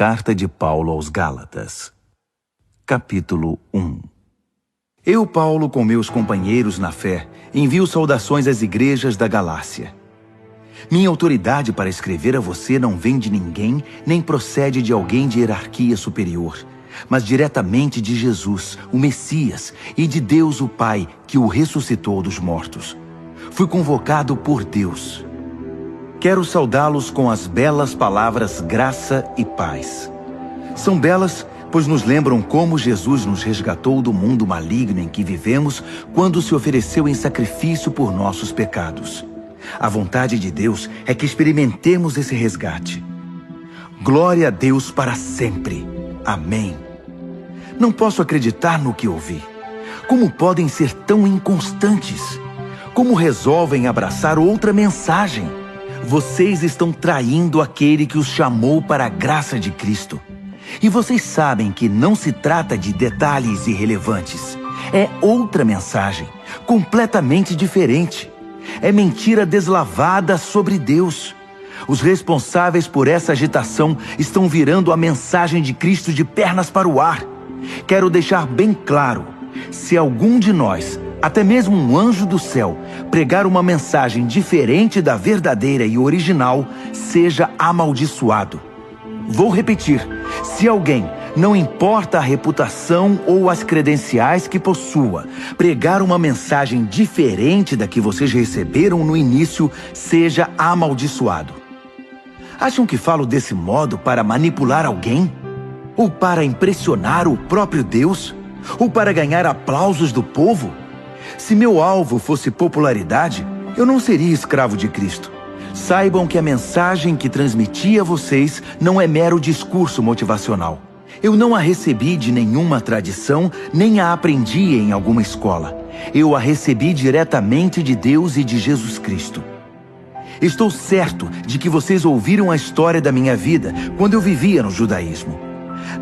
Carta de Paulo aos Gálatas. Capítulo 1. Eu, Paulo, com meus companheiros na fé, envio saudações às igrejas da Galácia. Minha autoridade para escrever a você não vem de ninguém, nem procede de alguém de hierarquia superior, mas diretamente de Jesus, o Messias, e de Deus o Pai, que o ressuscitou dos mortos. Fui convocado por Deus. Quero saudá-los com as belas palavras graça e paz. São belas, pois nos lembram como Jesus nos resgatou do mundo maligno em que vivemos quando se ofereceu em sacrifício por nossos pecados. A vontade de Deus é que experimentemos esse resgate. Glória a Deus para sempre. Amém. Não posso acreditar no que ouvi. Como podem ser tão inconstantes? Como resolvem abraçar outra mensagem? Vocês estão traindo aquele que os chamou para a graça de Cristo. E vocês sabem que não se trata de detalhes irrelevantes. É outra mensagem, completamente diferente. É mentira deslavada sobre Deus. Os responsáveis por essa agitação estão virando a mensagem de Cristo de pernas para o ar. Quero deixar bem claro, se algum de nós, até mesmo um anjo do céu, pregar uma mensagem diferente da verdadeira e original, seja amaldiçoado. Vou repetir, se alguém, não importa a reputação ou as credenciais que possua, pregar uma mensagem diferente da que vocês receberam no início, seja amaldiçoado. Acham que falo desse modo para manipular alguém? Ou para impressionar o próprio Deus? Ou para ganhar aplausos do povo? Se meu alvo fosse popularidade, eu não seria escravo de Cristo. Saibam que a mensagem que transmiti a vocês não é mero discurso motivacional. Eu não a recebi de nenhuma tradição, nem a aprendi em alguma escola. Eu a recebi diretamente de Deus e de Jesus Cristo. Estou certo de que vocês ouviram a história da minha vida quando eu vivia no judaísmo.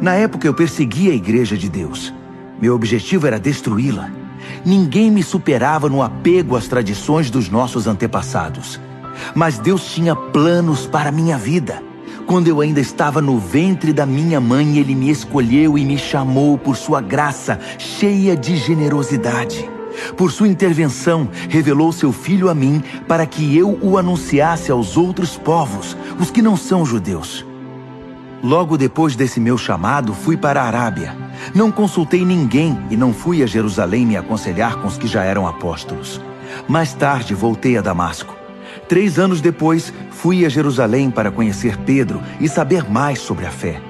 Na época eu perseguia a Igreja de Deus. Meu objetivo era destruí-la. Ninguém me superava no apego às tradições dos nossos antepassados. Mas Deus tinha planos para a minha vida. Quando eu ainda estava no ventre da minha mãe, Ele me escolheu e me chamou por sua graça, cheia de generosidade. Por sua intervenção, revelou seu Filho a mim para que eu o anunciasse aos outros povos, os que não são judeus. Logo depois desse meu chamado, fui para a Arábia. Não consultei ninguém e não fui a Jerusalém me aconselhar com os que já eram apóstolos. Mais tarde, voltei a Damasco. 3 anos depois, fui a Jerusalém para conhecer Pedro e saber mais sobre a fé.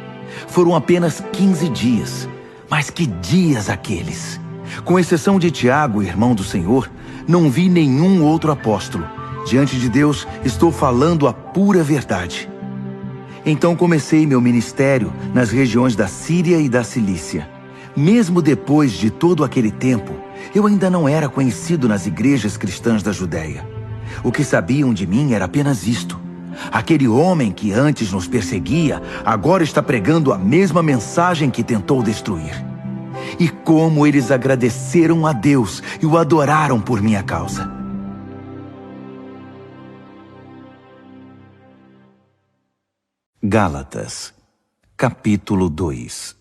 Foram apenas 15 dias, mas que dias aqueles! Com exceção de Tiago, irmão do Senhor, não vi nenhum outro apóstolo. Diante de Deus, estou falando a pura verdade. Então comecei meu ministério nas regiões da Síria e da Cilícia. Mesmo depois de todo aquele tempo, eu ainda não era conhecido nas igrejas cristãs da Judéia. O que sabiam de mim era apenas isto: aquele homem que antes nos perseguia, agora está pregando a mesma mensagem que tentou destruir. E como eles agradeceram a Deus e o adoraram por minha causa. Gálatas, capítulo 2.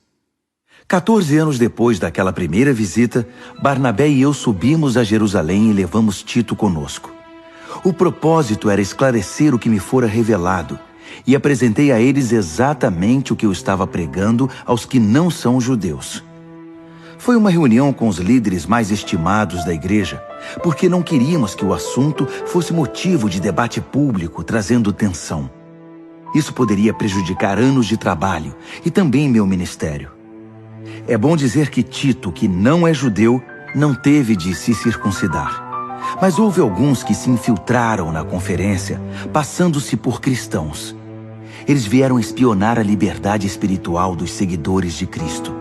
14 anos depois daquela primeira visita, Barnabé e eu subimos a Jerusalém e levamos Tito conosco. O propósito era esclarecer o que me fora revelado, e apresentei a eles exatamente o que eu estava pregando aos que não são judeus. Foi uma reunião com os líderes mais estimados da igreja, porque não queríamos que o assunto fosse motivo de debate público, trazendo tensão. Isso poderia prejudicar anos de trabalho e também meu ministério. É bom dizer que Tito, que não é judeu, não teve de se circuncidar. Mas houve alguns que se infiltraram na conferência, passando-se por cristãos. Eles vieram espionar a liberdade espiritual dos seguidores de Cristo.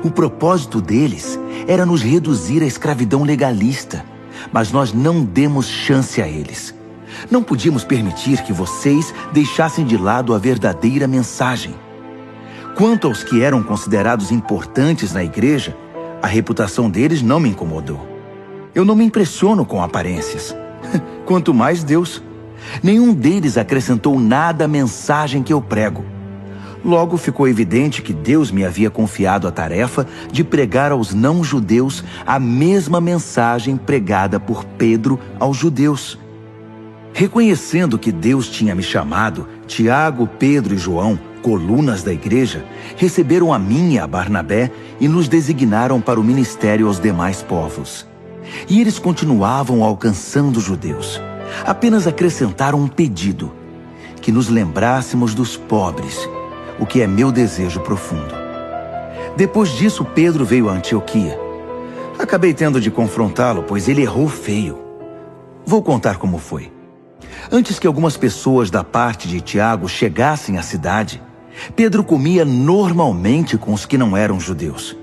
O propósito deles era nos reduzir à escravidão legalista, mas nós não demos chance a eles. Não podíamos permitir que vocês deixassem de lado a verdadeira mensagem. Quanto aos que eram considerados importantes na igreja, a reputação deles não me incomodou. Eu não me impressiono com aparências. Quanto mais Deus. Nenhum deles acrescentou nada à mensagem que eu prego. Logo ficou evidente que Deus me havia confiado a tarefa de pregar aos não-judeus a mesma mensagem pregada por Pedro aos judeus. Reconhecendo que Deus tinha me chamado, Tiago, Pedro e João, colunas da igreja, receberam a mim e a Barnabé e nos designaram para o ministério aos demais povos. E eles continuavam alcançando os judeus. Apenas acrescentaram um pedido: que nos lembrássemos dos pobres, o que é meu desejo profundo. Depois disso, Pedro veio a Antioquia. Acabei tendo de confrontá-lo, pois ele errou feio. Vou contar como foi. Antes que algumas pessoas da parte de Tiago chegassem à cidade, Pedro comia normalmente com os que não eram judeus.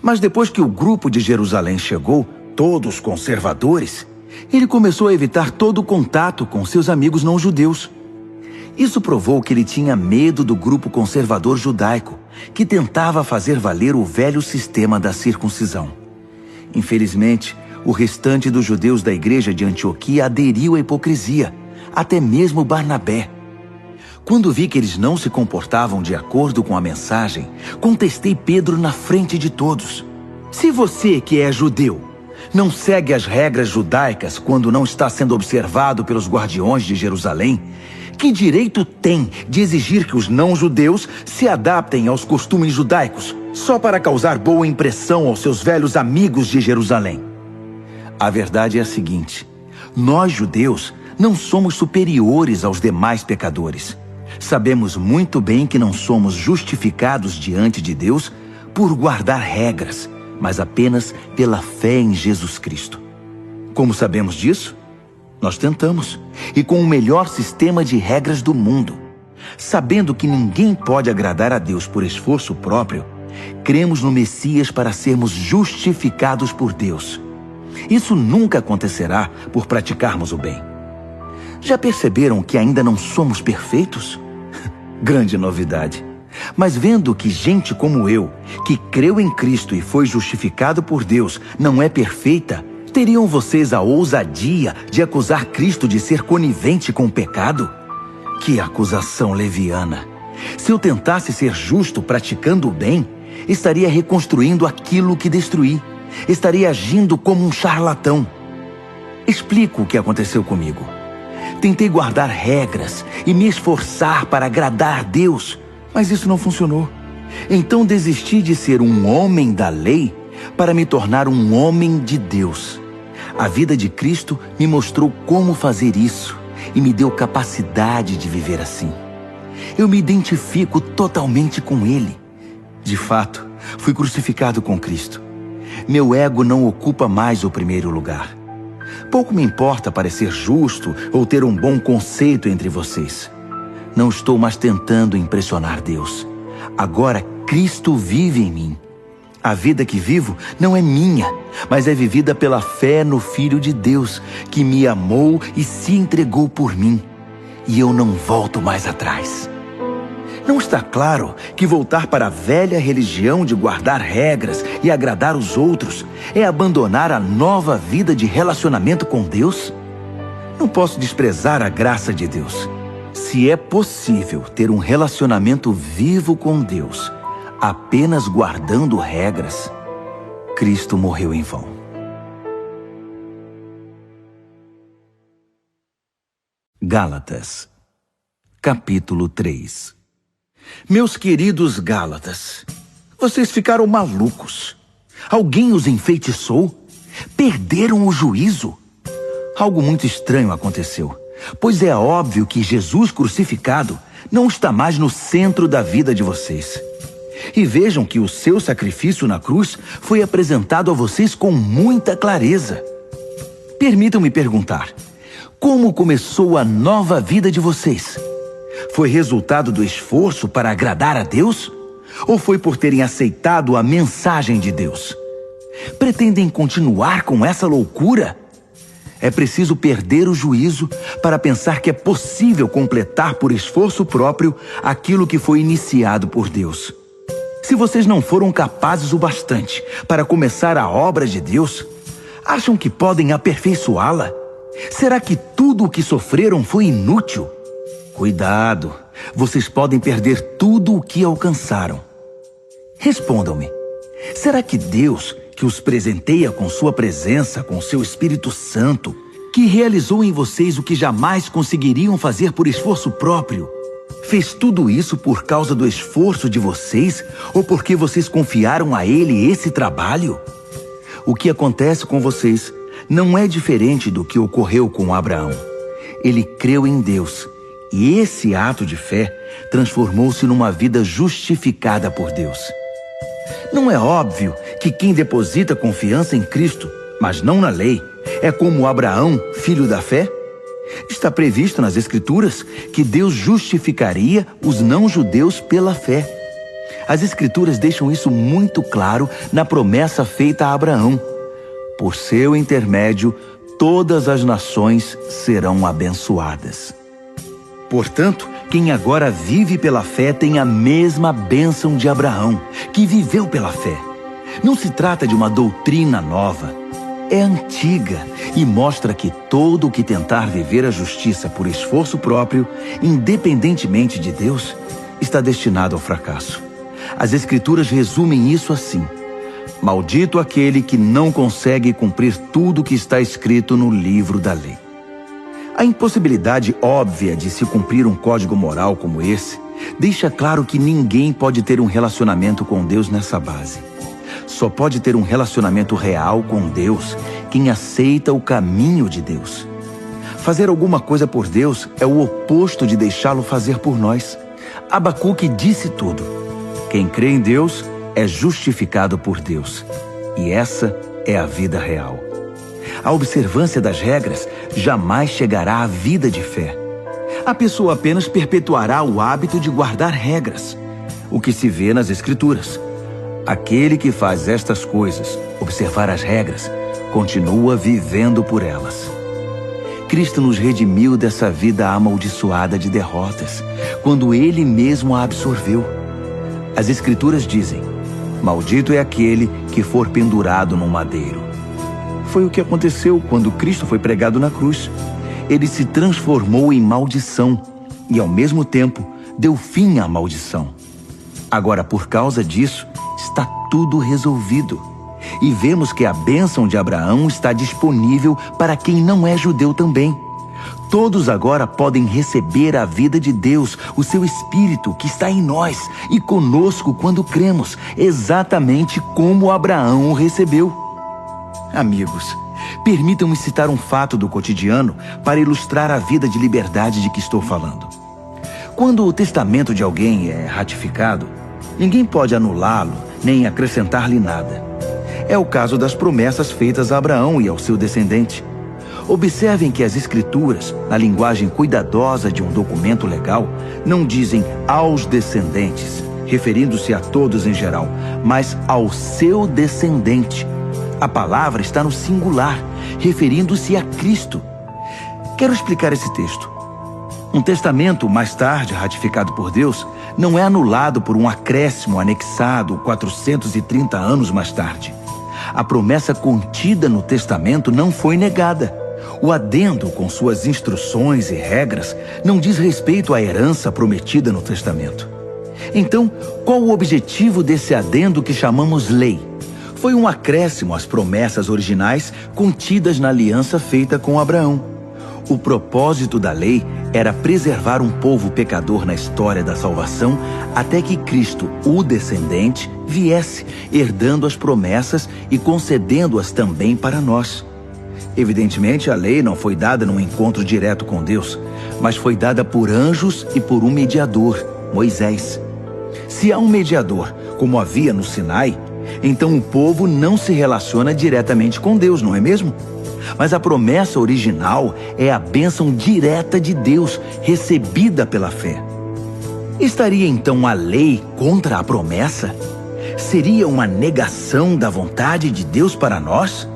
Mas depois que o grupo de Jerusalém chegou, todos conservadores, ele começou a evitar todo contato com seus amigos não-judeus. Isso provou que ele tinha medo do grupo conservador judaico, que tentava fazer valer o velho sistema da circuncisão. Infelizmente, o restante dos judeus da igreja de Antioquia aderiu à hipocrisia, até mesmo Barnabé. Quando vi que eles não se comportavam de acordo com a mensagem, contestei Pedro na frente de todos. Se você, que é judeu, não segue as regras judaicas quando não está sendo observado pelos guardiões de Jerusalém, que direito tem de exigir que os não-judeus se adaptem aos costumes judaicos só para causar boa impressão aos seus velhos amigos de Jerusalém? A verdade é a seguinte: nós, judeus, não somos superiores aos demais pecadores. Sabemos muito bem que não somos justificados diante de Deus por guardar regras, mas apenas pela fé em Jesus Cristo. Como sabemos disso? Nós tentamos, e com o melhor sistema de regras do mundo. Sabendo que ninguém pode agradar a Deus por esforço próprio, cremos no Messias para sermos justificados por Deus. Isso nunca acontecerá por praticarmos o bem. Já perceberam que ainda não somos perfeitos? Grande novidade. Mas vendo que gente como eu, que creu em Cristo e foi justificado por Deus, não é perfeita, teriam vocês a ousadia de acusar Cristo de ser conivente com o pecado? Que acusação leviana! Se eu tentasse ser justo praticando o bem, estaria reconstruindo aquilo que destruí. Estaria agindo como um charlatão. Explico o que aconteceu comigo. Tentei guardar regras e me esforçar para agradar a Deus, mas isso não funcionou. Então desisti de ser um homem da lei para me tornar um homem de Deus. A vida de Cristo me mostrou como fazer isso e me deu capacidade de viver assim. Eu me identifico totalmente com Ele. De fato, fui crucificado com Cristo. Meu ego não ocupa mais o primeiro lugar. Pouco me importa parecer justo ou ter um bom conceito entre vocês. Não estou mais tentando impressionar Deus. Agora Cristo vive em mim. A vida que vivo não é minha, mas é vivida pela fé no Filho de Deus, que me amou e se entregou por mim. E eu não volto mais atrás. Não está claro que voltar para a velha religião de guardar regras e agradar os outros é abandonar a nova vida de relacionamento com Deus? Não posso desprezar a graça de Deus. Se é possível ter um relacionamento vivo com Deus, apenas guardando regras, Cristo morreu em vão. Gálatas, capítulo 3. Meus queridos Gálatas, vocês ficaram malucos. Alguém os enfeitiçou? Perderam o juízo? Algo muito estranho aconteceu, pois é óbvio que Jesus crucificado não está mais no centro da vida de vocês. E vejam que o seu sacrifício na cruz foi apresentado a vocês com muita clareza. Permitam-me perguntar, como começou a nova vida de vocês? Foi resultado do esforço para agradar a Deus? Ou foi por terem aceitado a mensagem de Deus? Pretendem continuar com essa loucura? É preciso perder o juízo para pensar que é possível completar por esforço próprio aquilo que foi iniciado por Deus. Se vocês não foram capazes o bastante para começar a obra de Deus, acham que podem aperfeiçoá-la? Será que tudo o que sofreram foi inútil? Cuidado, vocês podem perder tudo o que alcançaram. Respondam-me, será que Deus, que os presenteia com sua presença, com seu Espírito Santo, que realizou em vocês o que jamais conseguiriam fazer por esforço próprio, fez tudo isso por causa do esforço de vocês ou porque vocês confiaram a Ele esse trabalho? O que acontece com vocês não é diferente do que ocorreu com Abraão. Ele creu em Deus e esse ato de fé transformou-se numa vida justificada por Deus. Não é óbvio que quem deposita confiança em Cristo, mas não na lei, é como Abraão, filho da fé? Está previsto nas Escrituras que Deus justificaria os não-judeus pela fé. As Escrituras deixam isso muito claro na promessa feita a Abraão. Por seu intermédio, todas as nações serão abençoadas. Portanto, quem agora vive pela fé tem a mesma bênção de Abraão, que viveu pela fé. Não se trata de uma doutrina nova. É antiga e mostra que todo o que tentar viver a justiça por esforço próprio, independentemente de Deus, está destinado ao fracasso. As Escrituras resumem isso assim: maldito aquele que não consegue cumprir tudo o que está escrito no livro da lei. A impossibilidade óbvia de se cumprir um código moral como esse deixa claro que ninguém pode ter um relacionamento com Deus nessa base. Só pode ter um relacionamento real com Deus quem aceita o caminho de Deus. Fazer alguma coisa por Deus é o oposto de deixá-lo fazer por nós. Abacuque disse tudo. Quem crê em Deus é justificado por Deus. E essa é a vida real. A observância das regras jamais chegará à vida de fé. A pessoa apenas perpetuará o hábito de guardar regras, o que se vê nas Escrituras. Aquele que faz estas coisas, observar as regras, continua vivendo por elas. Cristo nos redimiu dessa vida amaldiçoada de derrotas, quando Ele mesmo a absorveu. As Escrituras dizem: maldito é aquele que for pendurado num madeiro. Foi o que aconteceu quando Cristo foi pregado na cruz. Ele se transformou em maldição e, ao mesmo tempo, deu fim à maldição. Agora, por causa disso, está tudo resolvido. E vemos que a bênção de Abraão está disponível para quem não é judeu também. Todos agora podem receber a vida de Deus, o seu Espírito que está em nós e conosco quando cremos, exatamente como Abraão o recebeu. Amigos, permitam-me citar um fato do cotidiano para ilustrar a vida de liberdade de que estou falando. Quando o testamento de alguém é ratificado, ninguém pode anulá-lo nem acrescentar-lhe nada. É o caso das promessas feitas a Abraão e ao seu descendente. Observem que as Escrituras, na linguagem cuidadosa de um documento legal, não dizem aos descendentes, referindo-se a todos em geral, mas ao seu descendente. A palavra está no singular, referindo-se a Cristo. Quero explicar esse texto. Um testamento, mais tarde ratificado por Deus, não é anulado por um acréscimo anexado 430 anos mais tarde. A promessa contida no testamento não foi negada. O adendo, com suas instruções e regras, não diz respeito à herança prometida no testamento. Então, qual o objetivo desse adendo que chamamos lei? Foi um acréscimo às promessas originais contidas na aliança feita com Abraão. O propósito da lei era preservar um povo pecador na história da salvação até que Cristo, o descendente, viesse, herdando as promessas e concedendo-as também para nós. Evidentemente, a lei não foi dada num encontro direto com Deus, mas foi dada por anjos e por um mediador, Moisés. Se há um mediador, como havia no Sinai, então o povo não se relaciona diretamente com Deus, não é mesmo? Mas a promessa original é a bênção direta de Deus, recebida pela fé. Estaria então a lei contra a promessa? Seria uma negação da vontade de Deus para nós?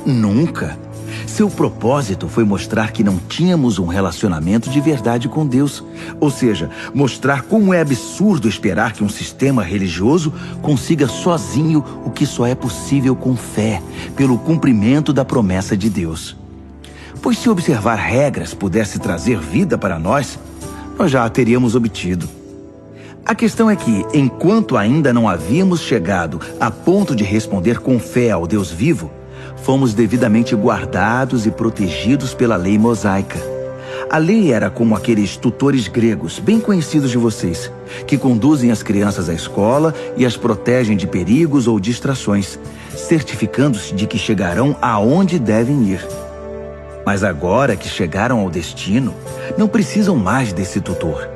Nunca. Seu propósito foi mostrar que não tínhamos um relacionamento de verdade com Deus. Ou seja, mostrar como é absurdo esperar que um sistema religioso consiga sozinho o que só é possível com fé, pelo cumprimento da promessa de Deus. Pois se observar regras pudesse trazer vida para nós, nós já a teríamos obtido. A questão é que, enquanto ainda não havíamos chegado a ponto de responder com fé ao Deus vivo, fomos devidamente guardados e protegidos pela lei mosaica. A lei era como aqueles tutores gregos, bem conhecidos de vocês, que conduzem as crianças à escola e as protegem de perigos ou distrações, certificando-se de que chegarão aonde devem ir. Mas agora que chegaram ao destino, não precisam mais desse tutor.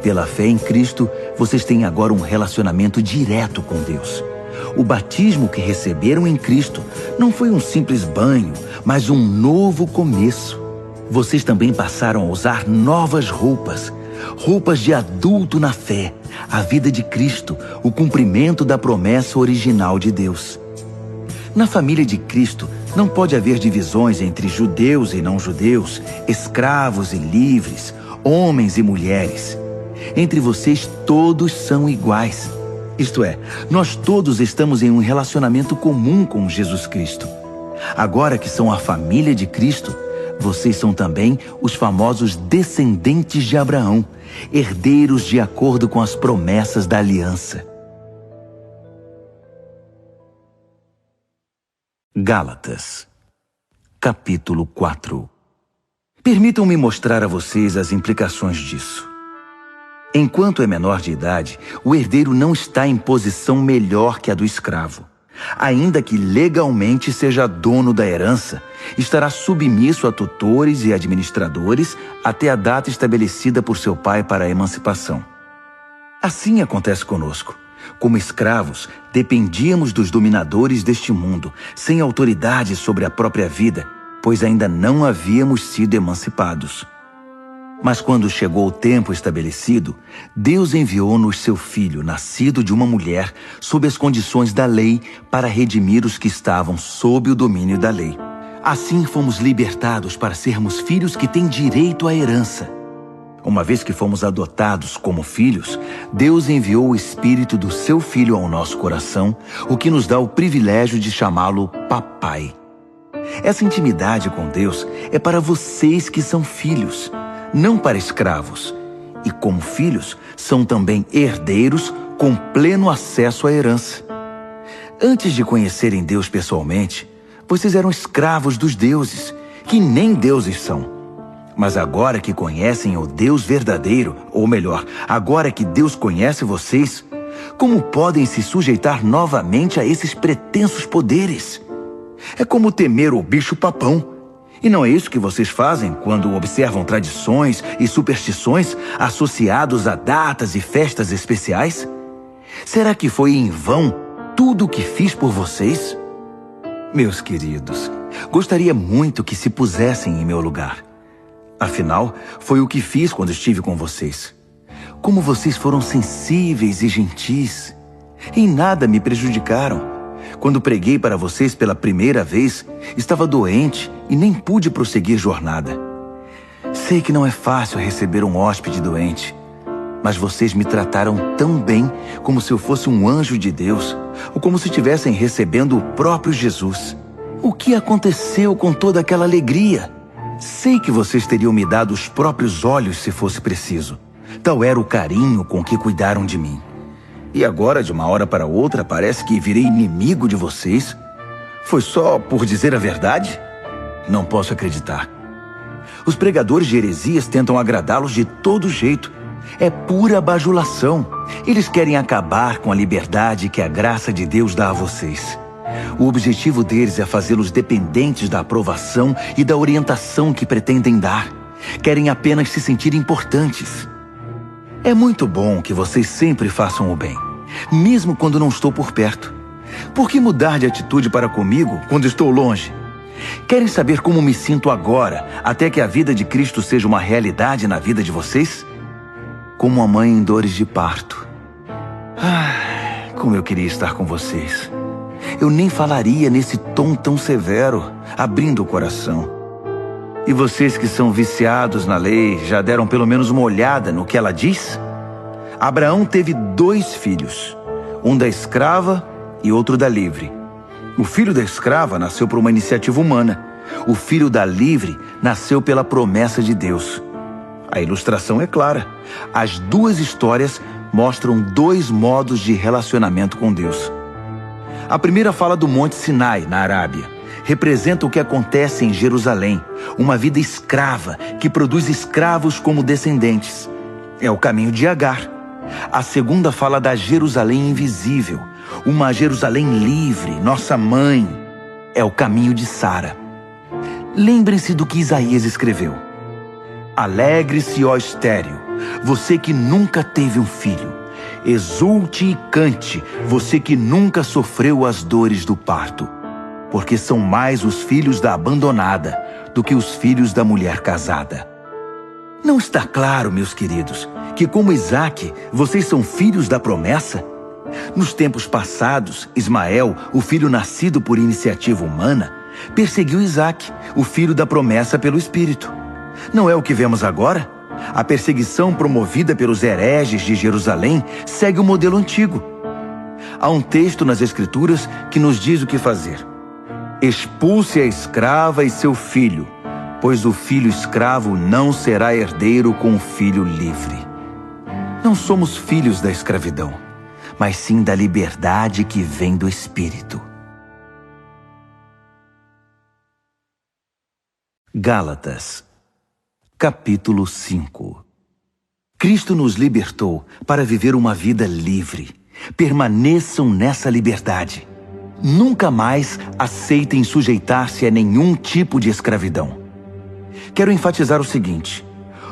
Pela fé em Cristo, vocês têm agora um relacionamento direto com Deus. O batismo que receberam em Cristo não foi um simples banho, mas um novo começo. Vocês também passaram a usar novas roupas, roupas de adulto na fé, a vida de Cristo, o cumprimento da promessa original de Deus. Na família de Cristo, não pode haver divisões entre judeus e não-judeus, escravos e livres, homens e mulheres. Entre vocês, todos são iguais. Isto é, nós todos estamos em um relacionamento comum com Jesus Cristo. Agora que são a família de Cristo, vocês são também os famosos descendentes de Abraão, herdeiros de acordo com as promessas da aliança. Gálatas, capítulo 4. Permitam-me mostrar a vocês as implicações disso. Enquanto é menor de idade, o herdeiro não está em posição melhor que a do escravo. Ainda que legalmente seja dono da herança, estará submisso a tutores e administradores até a data estabelecida por seu pai para a emancipação. Assim acontece conosco. Como escravos, dependíamos dos dominadores deste mundo, sem autoridade sobre a própria vida, pois ainda não havíamos sido emancipados. Mas quando chegou o tempo estabelecido, Deus enviou-nos seu Filho, nascido de uma mulher, sob as condições da lei, para redimir os que estavam sob o domínio da lei. Assim fomos libertados para sermos filhos que têm direito à herança. Uma vez que fomos adotados como filhos, Deus enviou o Espírito do seu Filho ao nosso coração, o que nos dá o privilégio de chamá-lo Papai. Essa intimidade com Deus é para vocês que são filhos, não para escravos, e como filhos, são também herdeiros com pleno acesso à herança. Antes de conhecerem Deus pessoalmente, vocês eram escravos dos deuses, que nem deuses são. Mas agora que conhecem o Deus verdadeiro, ou melhor, agora que Deus conhece vocês, como podem se sujeitar novamente a esses pretensos poderes? É como temer o bicho-papão. E não é isso que vocês fazem quando observam tradições e superstições associados a datas e festas especiais? Será que foi em vão tudo o que fiz por vocês? Meus queridos, gostaria muito que se pusessem em meu lugar. Afinal, foi o que fiz quando estive com vocês. Como vocês foram sensíveis e gentis. Em nada me prejudicaram. Quando preguei para vocês pela primeira vez, estava doente e nem pude prosseguir jornada. Sei que não é fácil receber um hóspede doente, mas vocês me trataram tão bem como se eu fosse um anjo de Deus, ou como se estivessem recebendo o próprio Jesus. O que aconteceu com toda aquela alegria? Sei que vocês teriam me dado os próprios olhos se fosse preciso. Tal era o carinho com que cuidaram de mim. E agora, de uma hora para outra, parece que virei inimigo de vocês? Foi só por dizer a verdade? Não posso acreditar. Os pregadores de heresias tentam agradá-los de todo jeito. É pura bajulação. Eles querem acabar com a liberdade que a graça de Deus dá a vocês. O objetivo deles é fazê-los dependentes da aprovação e da orientação que pretendem dar. Querem apenas se sentir importantes. É muito bom que vocês sempre façam o bem, mesmo quando não estou por perto. Por que mudar de atitude para comigo quando estou longe? Querem saber como me sinto agora, até que a vida de Cristo seja uma realidade na vida de vocês? Como a mãe em dores de parto. Como eu queria estar com vocês. Eu nem falaria nesse tom tão severo, abrindo o coração. E vocês que são viciados na lei, já deram pelo menos uma olhada no que ela diz? Abraão teve 2 filhos, um da escrava e outro da livre. O filho da escrava nasceu por uma iniciativa humana. O filho da livre nasceu pela promessa de Deus. A ilustração é clara. As duas histórias mostram dois modos de relacionamento com Deus. A primeira fala do Monte Sinai, na Arábia. Representa o que acontece em Jerusalém, uma vida escrava que produz escravos como descendentes. É o caminho de Agar. A segunda fala da Jerusalém invisível, uma Jerusalém livre, nossa mãe. É o caminho de Sara. Lembre-se do que Isaías escreveu. Alegre-se, ó estéril, você que nunca teve um filho. Exulte e cante, você que nunca sofreu as dores do parto. Porque são mais os filhos da abandonada do que os filhos da mulher casada. Não está claro, meus queridos, que como Isaque, vocês são filhos da promessa? Nos tempos passados, Ismael, o filho nascido por iniciativa humana, perseguiu Isaque, o filho da promessa pelo Espírito. Não é o que vemos agora? A perseguição promovida pelos hereges de Jerusalém segue o modelo antigo. Há um texto nas Escrituras que nos diz o que fazer. Expulse a escrava e seu filho, pois o filho escravo não será herdeiro com o filho livre. Não somos filhos da escravidão, mas sim da liberdade que vem do Espírito. Gálatas, capítulo 5. Cristo nos libertou para viver uma vida livre. Permaneçam nessa liberdade. Nunca mais aceitem sujeitar-se a nenhum tipo de escravidão. Quero enfatizar o seguinte: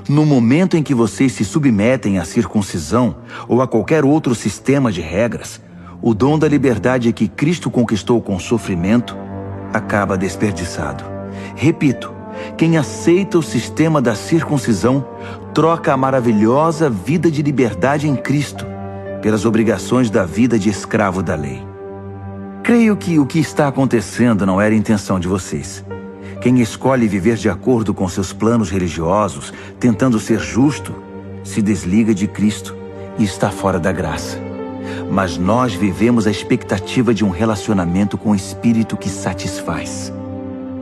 no momento em que vocês se submetem à circuncisão ou a qualquer outro sistema de regras, o dom da liberdade que Cristo conquistou com sofrimento acaba desperdiçado. Repito, quem aceita o sistema da circuncisão troca a maravilhosa vida de liberdade em Cristo pelas obrigações da vida de escravo da lei. Creio que o que está acontecendo não era a intenção de vocês. Quem escolhe viver de acordo com seus planos religiosos, tentando ser justo, se desliga de Cristo e está fora da graça. Mas nós vivemos a expectativa de um relacionamento com o Espírito que satisfaz.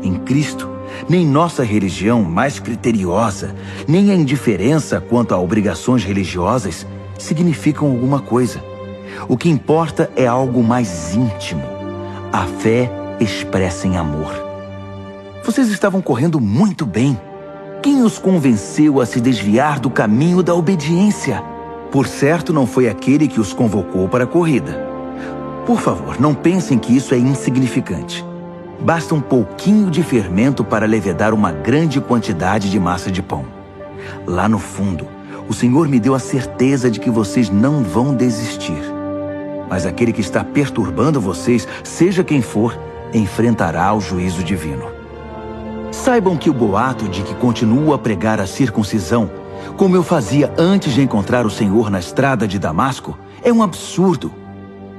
Em Cristo, nem nossa religião mais criteriosa, nem a indiferença quanto a obrigações religiosas significam alguma coisa. O que importa é algo mais íntimo. A fé expressa em amor. Vocês estavam correndo muito bem. Quem os convenceu a se desviar do caminho da obediência? Por certo, não foi aquele que os convocou para a corrida. Por favor, não pensem que isso é insignificante. Basta um pouquinho de fermento para levedar uma grande quantidade de massa de pão. Lá no fundo, o Senhor me deu a certeza de que vocês não vão desistir. Mas aquele que está perturbando vocês, seja quem for, enfrentará o juízo divino. Saibam que o boato de que continuo a pregar a circuncisão, como eu fazia antes de encontrar o Senhor na estrada de Damasco, é um absurdo.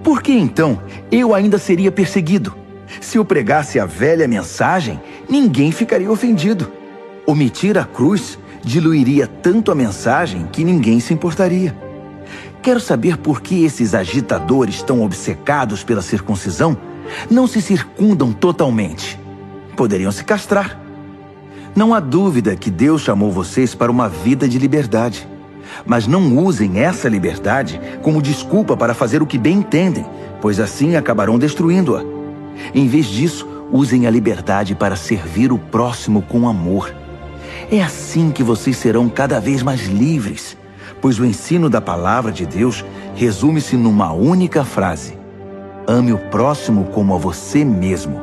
Por que então eu ainda seria perseguido? Se eu pregasse a velha mensagem, ninguém ficaria ofendido. Omitir a cruz diluiria tanto a mensagem que ninguém se importaria. Quero saber por que esses agitadores tão obcecados pela circuncisão não se circundam totalmente. Poderiam se castrar. Não há dúvida que Deus chamou vocês para uma vida de liberdade. Mas não usem essa liberdade como desculpa para fazer o que bem entendem, pois assim acabarão destruindo-a. Em vez disso, usem a liberdade para servir o próximo com amor. É assim que vocês serão cada vez mais livres, pois o ensino da palavra de Deus resume-se numa única frase: ame o próximo como a você mesmo.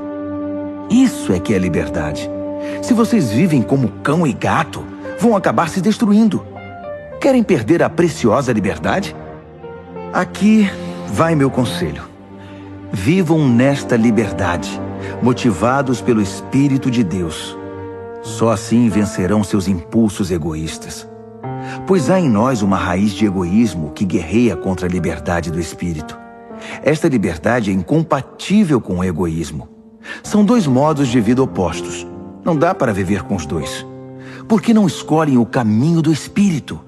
Isso é que é liberdade. Se vocês vivem como cão e gato, vão acabar se destruindo. Querem perder a preciosa liberdade? Aqui vai meu conselho. Vivam nesta liberdade, motivados pelo Espírito de Deus. Só assim vencerão seus impulsos egoístas. Pois há em nós uma raiz de egoísmo que guerreia contra a liberdade do Espírito. Esta liberdade é incompatível com o egoísmo. São dois modos de vida opostos. Não dá para viver com os dois. Por que não escolhem o caminho do Espírito?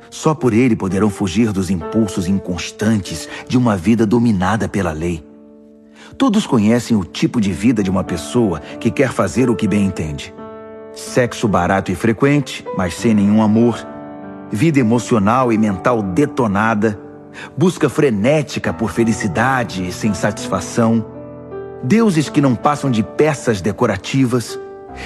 Só por ele poderão fugir dos impulsos inconstantes de uma vida dominada pela lei. Todos conhecem o tipo de vida de uma pessoa que quer fazer o que bem entende. Sexo barato e frequente, mas sem nenhum amor. Vida emocional e mental detonada. Busca frenética por felicidade e sem satisfação. Deuses que não passam de peças decorativas.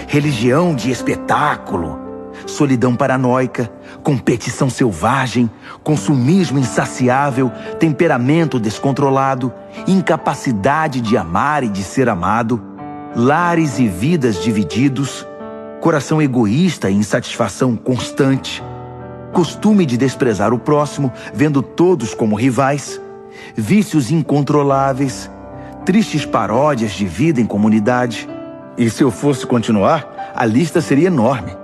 Religião de espetáculo. Solidão paranoica. Competição selvagem. Consumismo insaciável. Temperamento descontrolado. Incapacidade de amar e de ser amado. Lares e vidas divididos. Coração egoísta e insatisfação constante. Costume de desprezar o próximo, vendo todos como rivais. Vícios incontroláveis. Tristes paródias de vida em comunidade. E se eu fosse continuar, a lista seria enorme.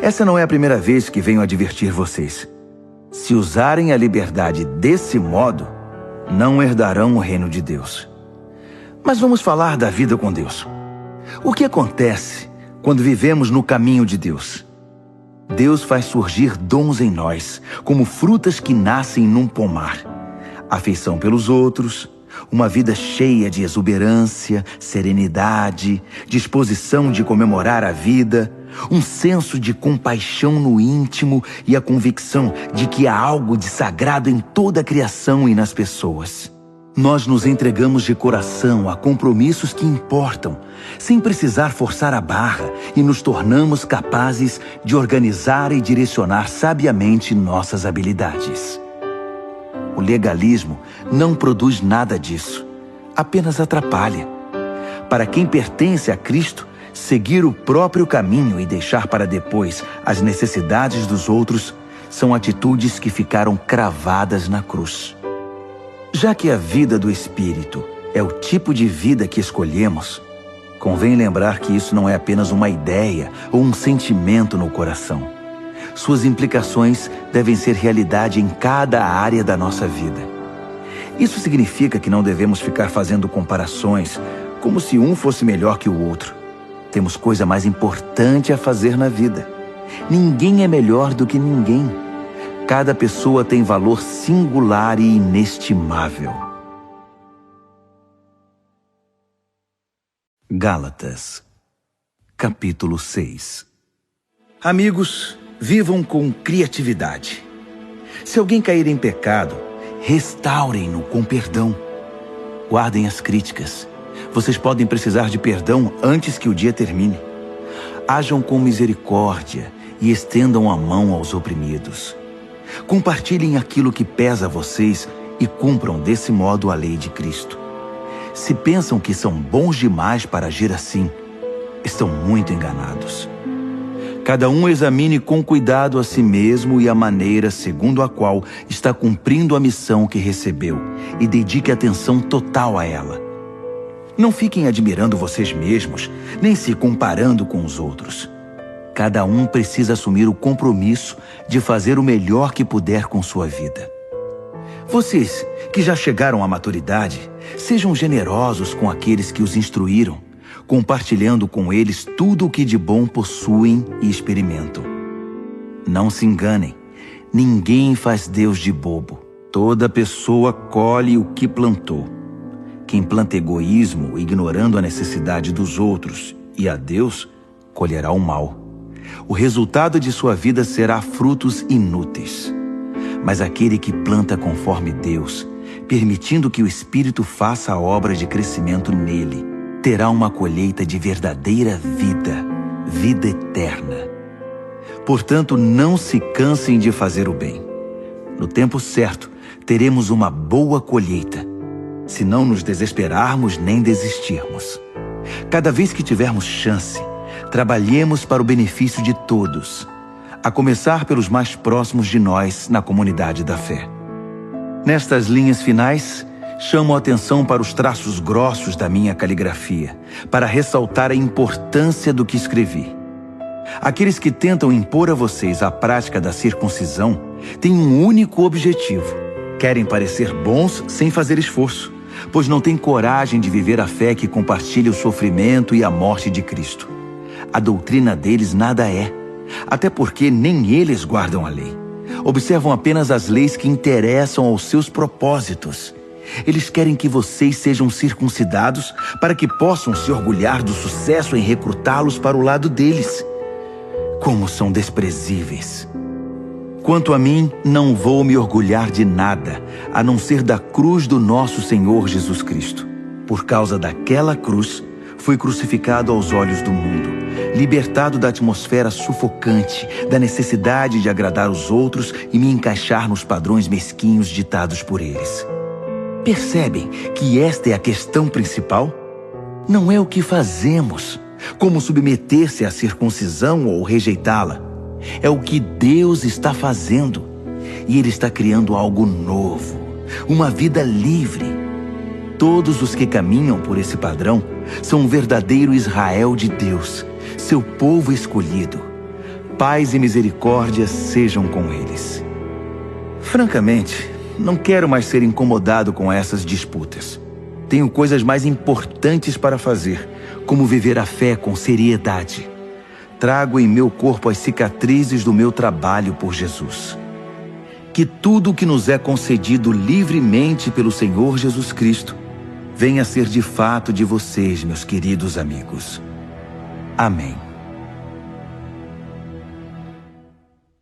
Essa não é a primeira vez que venho advertir vocês. Se usarem a liberdade desse modo, não herdarão o reino de Deus. Mas vamos falar da vida com Deus. O que acontece quando vivemos no caminho de Deus? Deus faz surgir dons em nós, como frutas que nascem num pomar. Afeição pelos outros, uma vida cheia de exuberância, serenidade, disposição de comemorar a vida, um senso de compaixão no íntimo e a convicção de que há algo de sagrado em toda a criação e nas pessoas. Nós nos entregamos de coração a compromissos que importam, sem precisar forçar a barra, e nos tornamos capazes de organizar e direcionar sabiamente nossas habilidades. O legalismo não produz nada disso, apenas atrapalha. Para quem pertence a Cristo, seguir o próprio caminho e deixar para depois as necessidades dos outros são atitudes que ficaram cravadas na cruz. Já que a vida do Espírito é o tipo de vida que escolhemos, convém lembrar que isso não é apenas uma ideia ou um sentimento no coração. Suas implicações devem ser realidade em cada área da nossa vida. Isso significa que não devemos ficar fazendo comparações como se um fosse melhor que o outro. Temos coisa mais importante a fazer na vida. Ninguém é melhor do que ninguém. Cada pessoa tem valor singular e inestimável. Gálatas, capítulo 6. Amigos, vivam com criatividade. Se alguém cair em pecado, restaurem-no com perdão. Guardem as críticas. Vocês podem precisar de perdão antes que o dia termine. Ajam com misericórdia e estendam a mão aos oprimidos. Compartilhem aquilo que pesa a vocês e cumpram desse modo a lei de Cristo. Se pensam que são bons demais para agir assim, estão muito enganados. Cada um examine com cuidado a si mesmo e a maneira segundo a qual está cumprindo a missão que recebeu e dedique atenção total a ela. Não fiquem admirando vocês mesmos, nem se comparando com os outros. Cada um precisa assumir o compromisso de fazer o melhor que puder com sua vida. Vocês, que já chegaram à maturidade, sejam generosos com aqueles que os instruíram, compartilhando com eles tudo o que de bom possuem e experimentam. Não se enganem, ninguém faz Deus de bobo. Toda pessoa colhe o que plantou. Quem planta egoísmo, ignorando a necessidade dos outros e a Deus, colherá o mal. O resultado de sua vida será frutos inúteis. Mas aquele que planta conforme Deus, permitindo que o Espírito faça a obra de crescimento nele, terá uma colheita de verdadeira vida, vida eterna. Portanto, não se cansem de fazer o bem. No tempo certo, teremos uma boa colheita, se não nos desesperarmos nem desistirmos. Cada vez que tivermos chance, trabalhemos para o benefício de todos, a começar pelos mais próximos de nós na comunidade da fé. Nestas linhas finais, chamo a atenção para os traços grossos da minha caligrafia, para ressaltar a importância do que escrevi. Aqueles que tentam impor a vocês a prática da circuncisão têm um único objetivo: querem parecer bons sem fazer esforço, pois não têm coragem de viver a fé que compartilha o sofrimento e a morte de Cristo. A doutrina deles nada é, até porque nem eles guardam a lei. Observam apenas as leis que interessam aos seus propósitos. Eles querem que vocês sejam circuncidados para que possam se orgulhar do sucesso em recrutá-los para o lado deles. Como são desprezíveis! Quanto a mim, não vou me orgulhar de nada, a não ser da cruz do nosso Senhor Jesus Cristo. Por causa daquela cruz, fui crucificado aos olhos do mundo, libertado da atmosfera sufocante, da necessidade de agradar os outros e me encaixar nos padrões mesquinhos ditados por eles. Percebem que esta é a questão principal? Não é o que fazemos, como submeter-se à circuncisão ou rejeitá-la. É o que Deus está fazendo. E Ele está criando algo novo, uma vida livre. Todos os que caminham por esse padrão são um verdadeiro Israel de Deus, seu povo escolhido. Paz e misericórdia sejam com eles. Francamente, não quero mais ser incomodado com essas disputas. Tenho coisas mais importantes para fazer, como viver a fé com seriedade. Trago em meu corpo as cicatrizes do meu trabalho por Jesus. Que tudo o que nos é concedido livremente pelo Senhor Jesus Cristo venha a ser de fato de vocês, meus queridos amigos. Amém.